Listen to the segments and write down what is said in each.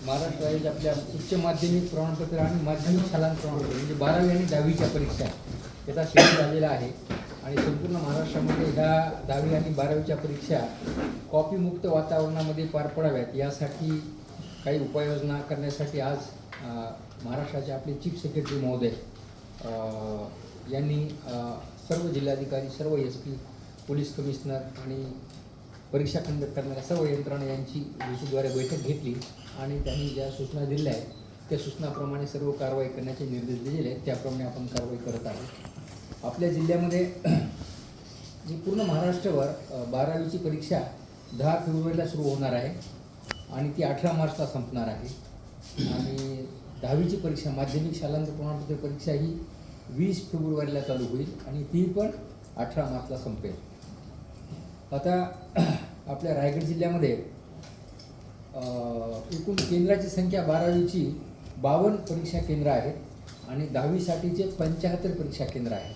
महाराष्ट्र राज्यात आपल्या उच्च माध्यमिक प्रमाणपत्र आणि माध्यमिक शालांत प्रमाणपत्र म्हणजे 12वी आणि 10वीच्या परीक्षा याचा शेड्यूल झालेला आहे आणि संपूर्ण महाराष्ट्रामध्ये ह्या 10वी आणि 12वीच्या परीक्षा कॉपीमुक्त वातावरणामध्ये पार पडाव्यात यासाठी काही उपाययोजना करण्यासाठी आज महाराष्ट्राचे आपले चीफ सेक्रेटरी महोदय यांनी सर्व जिल्हाधिकारी, सर्व SP, पोलीस कमिशनर आणि परीक्षा कंडक्ट करणाऱ्या सर्व यंत्रणा यांची VC द्वारे बैठक घेतली आणि त्यांनी ज्या सूचना दिल्या आहेत त्या सूचनाप्रमाणे सर्व कारवाई करण्याचे निर्देश दिलेले आहेत. त्याप्रमाणे आपण कारवाई करत आहोत. आपल्या जिल्ह्यामध्ये जी पूर्ण महाराष्ट्रावर 12वीची परीक्षा 10 फेब्रुवारीला सुरू होणार आहे आणि ती 18 मार्चला संपणार आहे आणि 10वीची परीक्षा माध्यमिक शालांत प्रमाणपत्र परीक्षा ही 20 फेब्रुवारीला चालू होईल आणि ती पण 18 मार्चला संपेल. आता आपल्या रायगड जिल्ह्यामध्ये एकूण केंद्राची संख्या 12वीची 52 परीक्षा केंद्र आहेत आणि 10वीसाठीचे 75 परीक्षा केंद्र आहेत.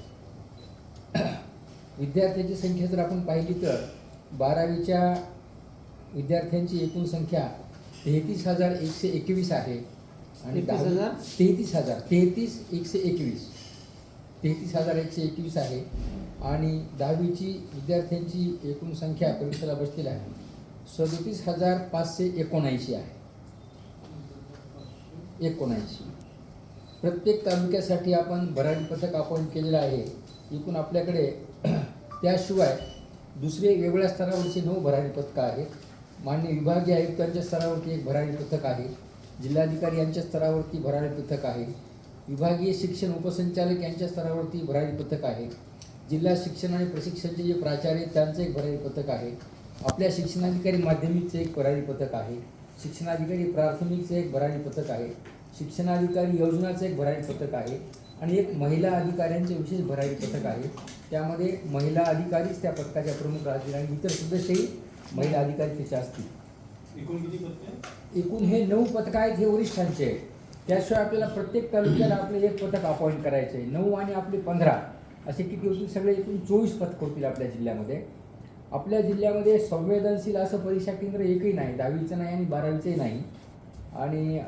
विद्यार्थ्यांची संख्या जर आपण पाहिली तर 12वीच्या विद्यार्थ्यांची एकूण संख्या 33,121 आहे आणि 33,121 आहे आणि 10वीची विद्यार्थ्यांची एकूण संख्या परीक्षेला बसलेली आहे 37,579 आहे. 79 प्रत्येक तालुक्यासाठी आपण भरारी पथक अपॉइंट केलेलं आहे. एकूण आपल्याकडे त्याशिवाय दुसरे वेगवेगळ्या स्तरावरचे 9 भरारी पथकं आहेत. माननीय विभागीय आयुक्तांच्या स्तरावरती एक भरारी पथक आहे. जिल्हाधिकारी यांच्या स्तरावरती भरारी पथक आहे. विभागीय शिक्षण उपसंचालक यांच्या स्तरावरती भरारी पथक आहे. जिल्हा शिक्षण आणि प्रशिक्षणचे जे प्राचार्य आहेत त्यांचं एक भरारी पथक आहे. आपल्या शिक्षणाधिकारी माध्यमिकचं एक भरारी पथक आहे. शिक्षणाधिकारी प्राथमिकचं एक भरारी पथक आहे. शिक्षणाधिकारी योजनाचं एक भरारी पथक आहे आणि एक महिला अधिकाऱ्यांचे विशेष भरारी पथक आहे. त्यामध्ये महिला अधिकारीच त्या पथकाच्या प्रमुख राहतील आणि इतर सदस्यही महिला अधिकारी त्याच्या असतील. एकूण किती पथकं? एकूण हे 9 पथकं आहेत. हे वरिष्ठांचे आहेत. त्याशिवाय आपल्याला प्रत्येक तालुक्याला आपले एक पथक अपॉइंट करायचे आहे. 9 आणि आपले 15 असे किती होतील? सगळे एकूण 24 पथकं होतील आपल्या जिल्ह्यामध्ये. आपल्या जिल्ह्यामध्ये संवेदनशील असं परीक्षा केंद्र एकही नाही. 10वीचं नाही आणि 12वीचंही नाही. आणि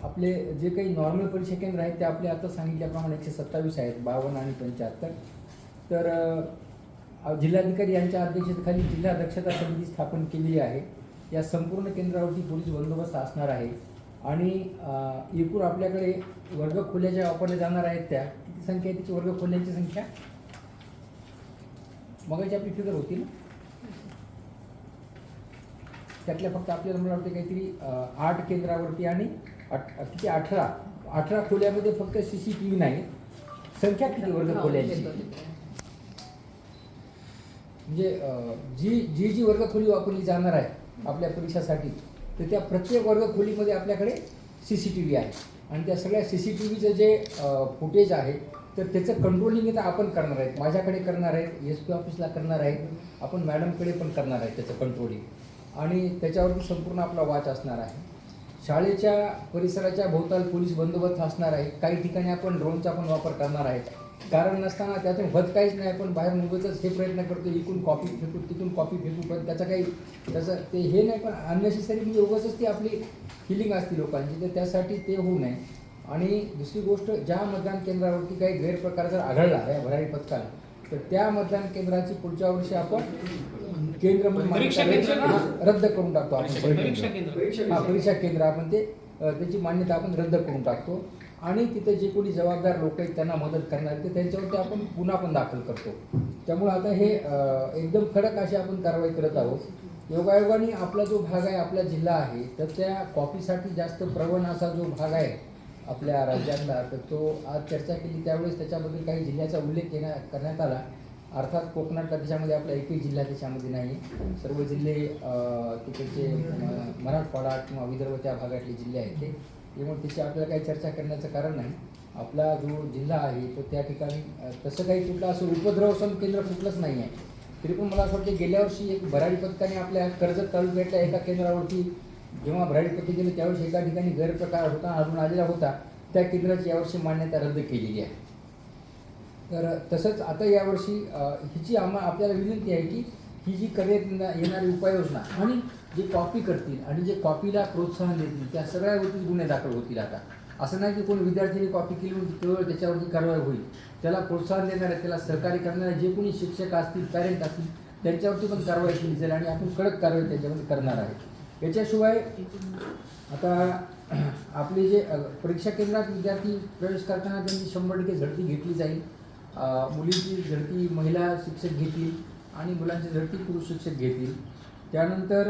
आपले जे काही नॉर्मल परीक्षा केंद्र आहेत ते आपले आता सांगितल्याप्रमाणे 127 आहेत, 52 आणि 75. तर जिल्हाधिकारी यांच्या अध्यक्षतेखाली जिल्हा दक्षता समिती स्थापन केलेली आहे. या संपूर्ण केंद्रावरती पोलीस बंदोबस्त असणार आहे आणि एकूण आपल्याकडे वर्गखोल्या ज्या वापरल्या जाणार आहेत त्या किती संख्या आहे? तिची वर्गखोल्यांची संख्या मगाची आपली फिगर होती ना, त्यातल्या फक्त आपल्याला मला वाटतं काहीतरी 8 केंद्रावरती आणि किती 18 खोल्यामध्ये फक्त CCTV नाही. संख्या किती वर्गखोल्यांची? म्हणजे जी वर्गखोली वापरली जाणार आहे आपल्या परीक्षासाठी तर त्या प्रत्येक वर्गखोलीमध्ये आपल्याकडे CCTV आहे आणि त्या सगळ्या CCTVचं जे फुटेज आहे तर त्याचं कंट्रोलिंग इथं आपण करणार आहेत. माझ्याकडे करणार आहेत, SP ऑफिसला करणार आहेत, आपण मॅडमकडे पण करणार आहेत त्याचं कंट्रोलिंग आणि त्याच्यावरती संपूर्ण आपला वॉच असणार आहे. शाळेच्या परिसराच्या भोवताल पोलीस बंदोबस्त असणार आहे. काही ठिकाणी आपण ड्रोनचा पण वापर करणार आहे. कारण नसताना त्यातून होत काहीच नाही. आपण बाहेर मुंबईचाच हे प्रयत्न करतो इकडून कॉपी फेकू तिकडून कॉपी फेकू पण त्याचं ते हे नाही. पण अननेसेसरी म्हणजे उगाचच ती आपली फिलिंग असते लोकांची तर त्यासाठी ते होऊ नये. आणि दुसरी गोष्ट ज्या मतदान केंद्रावरती काही गैरप्रकार जर आढळला या भरारी पथकाला तर त्या मतदान केंद्राची पुढच्या वर्षी आपण केंद्र रद्द करून टाकतो. आपण परीक्षा केंद्र आपण ते त्याची मान्यता आपण रद्द करून टाकतो आणि तिथे जे कोणी जबाबदार लोक आहेत त्यांना मदत करणार ते त्यांच्यावरती आपण गुन्हा पण दाखल करतो. त्यामुळे आता हे एकदम कडक अशी आपण कारवाई करत आहोत. योगायोगाने आपला जो भाग आहे आपला जिल्हा आहे तर त्या कॉपीसाठी जास्त प्रवण असा जो भाग आहे आपल्या राज्यातला तर तो आज चर्चा केली त्यावेळेस त्याच्याबद्दल काही जिल्ह्याचा उल्लेख करण्यात आला. अर्थात कोकणातला त्याच्यामध्ये आपला एकही जिल्हा त्याच्यामध्ये नाही. सर्व जिल्हे तिकडचे मराठवाडा किंवा विदर्भ त्या भागातले जिल्हे आहेत ते. त्यामुळे त्याची आपल्याला काही चर्चा करण्याचं कारण नाही. आपला जो जिल्हा आहे तो त्या ठिकाणी तसं काही कुठलं असं उपद्रव केंद्र कुठलंच नाही आहे. तरी पण मला असं वाटतं गेल्या वर्षी एक भरारी पथकाने आपल्या कर्जत तालुक्यातल्या एका केंद्रावरती जेव्हा भरारी पथक गेले त्यावेळेस एका ठिकाणी गैरप्रकार होता आढळून आलेला होता. त्या केंद्राची यावर्षी मान्यता रद्द केलेली आहे. तर तसंच आता यावर्षी हिची आपल्याला विनंती आहे की ही जी करण्यात येणारी उपाययोजना आणि जे कॉपी करतील आणि जे कॉपीला प्रोत्साहन देतील त्या सगळ्यावरतीच गुन्हे दाखल होतील आता. असं नाही की कोणी विद्यार्थ्यांनी कॉपी केली म्हणून केवळ त्याच्यावरती कारवाई होईल. त्याला प्रोत्साहन देणारे, त्याला सहकार्य करणारे जे कोणी शिक्षक असतील, पॅरेंट असतील, त्यांच्यावरती पण कारवाई केली जाईल आणि आपण कडक कारवाई त्याच्यामध्ये करणार आहे. याच्याशिवाय आता आपले जे परीक्षा केंद्रात विद्यार्थी प्रवेश करताना त्यांची 100% झडती घेतली जाईल. मुलींची झडती महिला शिक्षक घेतील आणि मुलांची झडती पुरुष शिक्षक घेतील. त्यानंतर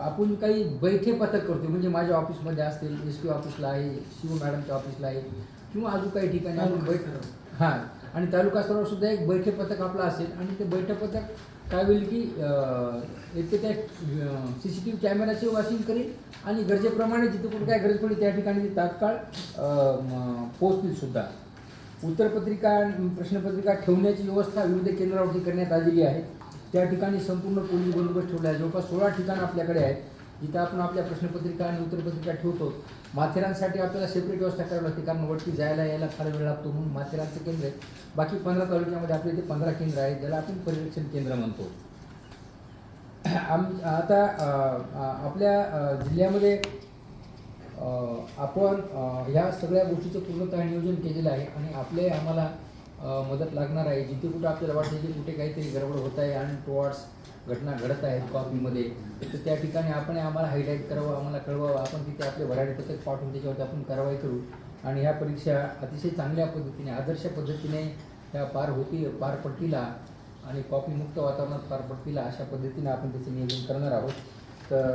आपण काही बैठे पथक करतो, म्हणजे माझ्या ऑफिसमध्ये असतील, SP ऑफिसला आहे, शिव मॅडमच्या ऑफिसला आहे किंवा अजून काही ठिकाणी आपण हां, आणि तालुका स्तरावर सुद्धा एक बैठे पथक आपलं असेल आणि ते बैठे पथक काय होईल की एक तर त्या CCTV कॅमेराची वाशिंग करेल आणि गरजेप्रमाणे जिथे कुठे काय गरज पडेल त्या ठिकाणी ते तात्काळ पोहोचतील सुद्धा. उत्तरपत्रिका प्रश्नपत्रिका ठेवण्याची व्यवस्था विविध केंद्रावरती करण्यात आलेली आहे. त्या ठिकाणी संपूर्ण पोलीस बंदोबस्त ठेवला आहे. जवळपास 16 ठिकाणं आपल्याकडे आहेत जिथं आपण आपल्या प्रश्नपत्रिका आणि उत्तरपत्रिका ठेवतो. माथेरानसाठी आपल्याला सेपरेट व्यवस्था करावी लागते कारण वरती जायला यायला फार वेळ लागतो, म्हणून माथेरानचं केंद्र आहे. बाकी 15 तालुक्यामध्ये आपल्या इथे 15 केंद्र आहेत ज्याला आपण पर्यवेक्षण केंद्र म्हणतो. आता आपल्या जिल्ह्यामध्ये आपण ह्या सगळ्या गोष्टीचं पूर्णतः नियोजन केलेलं आहे आणि आम्हाला मदत लागणार आहे. जिथे कुठे आपल्याला वाटते की कुठे काहीतरी गडबड होत आहे आणि टुवर्ड्स घटना घडत आहेत कॉपीमध्ये, तर त्या ठिकाणी आम्हाला हायलाईट करावं, आम्हाला कळवावं. आपण तिथे आपले भरारी पथक पाठवून त्याच्यावरती आपण कारवाई करू आणि ह्या परीक्षा अतिशय चांगल्या पद्धतीने, आदर्श पद्धतीने ह्या पार पडतीला आणि कॉपीमुक्त वातावरणात पार पडतीला अशा पद्धतीने आपण त्याचं नियोजन करणार आहोत. तर